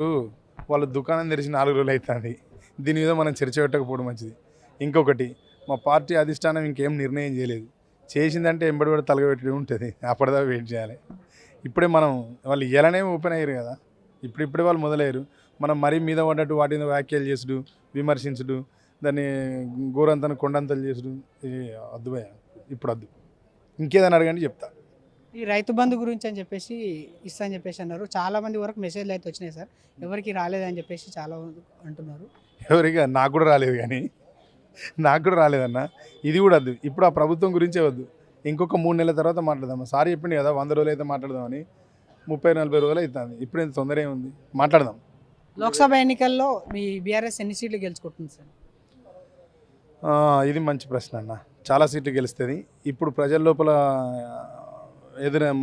ఇప్పుడు వాళ్ళ దుకాణం తెరిచి 4 రోజులు అవుతుంది. దీని మీద మనం చర్చ పెట్టకపోవడం మంచిది. ఇంకొకటి మా పార్టీ అధిష్టానం ఇంకేం నిర్ణయం చేయలేదు. చేసిందంటే ఎంబడి కూడా తలగబెట్టి ఉంటుంది. అప్పటిదాకా వెయిట్ చేయాలి. ఇప్పుడే మనం వాళ్ళు ఇయ్యాలనే ఓపెన్ అయ్యారు కదా. ఇప్పుడిప్పుడే వాళ్ళు మొదలయ్యారు. మనం మరీ మీద పడ్డట్టు వాటి మీద వ్యాఖ్యలు చేసుడు, విమర్శించుడు, దాన్ని గోరంతను కొండంతలు చేసుడు వద్దు భయ్యా, ఇప్పుడు వద్దు. ఇంకేదైనా అడగండి చెప్తా. ఈ రైతు బంధు గురించి అని చెప్పేసి ఇస్తా అని చెప్పేసి అన్నారు. చాలా మంది వరకు మెసేజ్లు అయితే వచ్చినాయి సార్. ఎవరికి రాలేదని చెప్పేసి చాలా మంది అంటున్నారు. ఎవరిగా నాకు కూడా రాలేదు, కానీ నాకు కూడా రాలేదన్న. ఇది కూడా వద్దు. ఇప్పుడు ఆ ప్రభుత్వం గురించే వద్దు. ఇంకొక 3 నెలల తర్వాత మాట్లాడదాం. సార్ చెప్పింది కదా 100 రోజులు అయితే మాట్లాడదామని. 30-40 రోజులు అవుతుంది. ఇప్పుడు ఇంత తొందర ఏముంది, మాట్లాడదాం. లోక్సభ ఎన్నికల్లో మీ బీఆర్ఎస్ ఎన్ని సీట్లు గెలుచుకుంటుంది సార్? ఇది మంచి ప్రశ్న అన్న. చాలా సీట్లు గెలుస్తుంది. ఇప్పుడు ప్రజల లోపల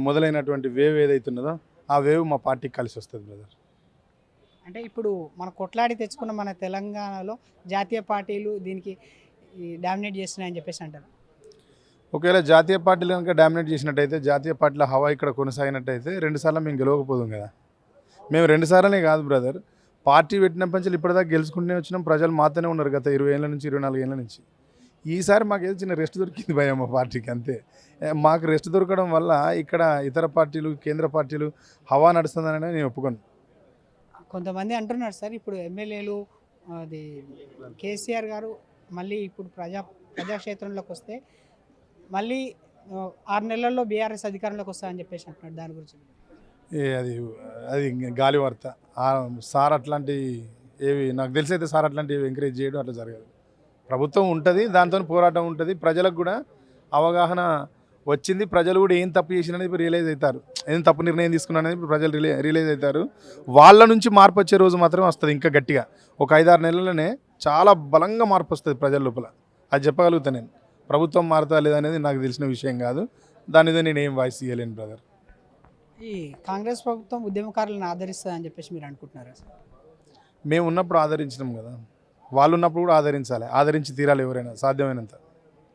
మొదలైనటువంటి వేవ్ ఏదైతున్నదో ఆ వేవ్ మా పార్టీకి కలిసి వస్తుంది బ్రదర్. అంటే ఇప్పుడు మన కొట్లాడి తెచ్చుకున్న మన తెలంగాణలో జాతీయ పార్టీలు దీనికి డామినేట్ చేస్తున్నాయని చెప్పేసి అంటారు. ఒకవేళ జాతీయ పార్టీలు కనుక డామినేట్ చేసినట్టయితే, జాతీయ పార్టీల హవా ఇక్కడ కొనసాగినట్టయితే 2 సార్లు మేము గెలవకపోదాం కదా. మేము 2 సార్లనే కాదు బ్రదర్, పార్టీ పెట్టినప్పటి నుంచి ఇప్పటిదాకా గెలుచుకుంటూనే వచ్చినాం. ప్రజలు మాతోనే ఉన్నారు గత 20 ఏళ్ళ నుంచి, 24 ఏళ్ళ నుంచి. ఈసారి మాకు ఏదో చిన్న రెస్ట్ దొరికింది భయ మా పార్టీకి, అంతే. మాకు రెస్ట్ దొరకడం వల్ల ఇక్కడ ఇతర పార్టీలు, కేంద్ర పార్టీలు హవా నడుస్తుందని నేను ఒప్పుకోను. కొంతమంది అంటున్నారు సార్, ఇప్పుడు ఎమ్మెల్యేలు అది కేసీఆర్ గారు మళ్ళీ ఇప్పుడు ప్రజాక్షేత్రంలోకి వస్తే మళ్ళీ 6 నెలల్లో బీఆర్ఎస్ అధికారంలోకి వస్తారని చెప్పేసి అంటున్నారు. దాని గురించి అది అది గాలి వార్త. సార్ అట్లాంటి ఏవి నాకు తెలిసి అయితే సార్ అట్లాంటివి ఎంకరేజ్ చేయడం అట్లా జరగదు. ప్రభుత్వం ఉంటుంది, దాంతో పోరాటం ఉంటుంది. ప్రజలకు కూడా అవగాహన వచ్చింది. ప్రజలు కూడా ఏం తప్పు చేసినది ఇప్పుడు రియలైజ్ అవుతారు. ఏం తప్పు నిర్ణయం తీసుకున్నారనేది ఇప్పుడు ప్రజలు రియలైజ్ అవుతారు. వాళ్ళ నుంచి మార్పు వచ్చే రోజు మాత్రమే వస్తుంది. ఇంకా గట్టిగా ఒక 5-6 నెలలనే చాలా బలంగా మార్పు వస్తుంది ప్రజల లోపల. అది చెప్పగలుగుతాను నేను. ప్రభుత్వం మారుతా లేదనేది నాకు తెలిసిన విషయం కాదు. దాని మీద నేను ఏం వాయిస్ ఇవ్వలేను బ్రదర్. ఈ కాంగ్రెస్ ప్రభుత్వం ఉద్యమకారులను ఆదరిస్తుందని చెప్పేసి మీరు అనుకుంటున్నారా సార్? మేము ఉన్నప్పుడు ఆదరించినాం కదా, వాళ్ళు ఉన్నప్పుడు కూడా ఆదరించాలి. ఆదరించి తీరాలి ఎవరైనా సాధ్యమైనంత.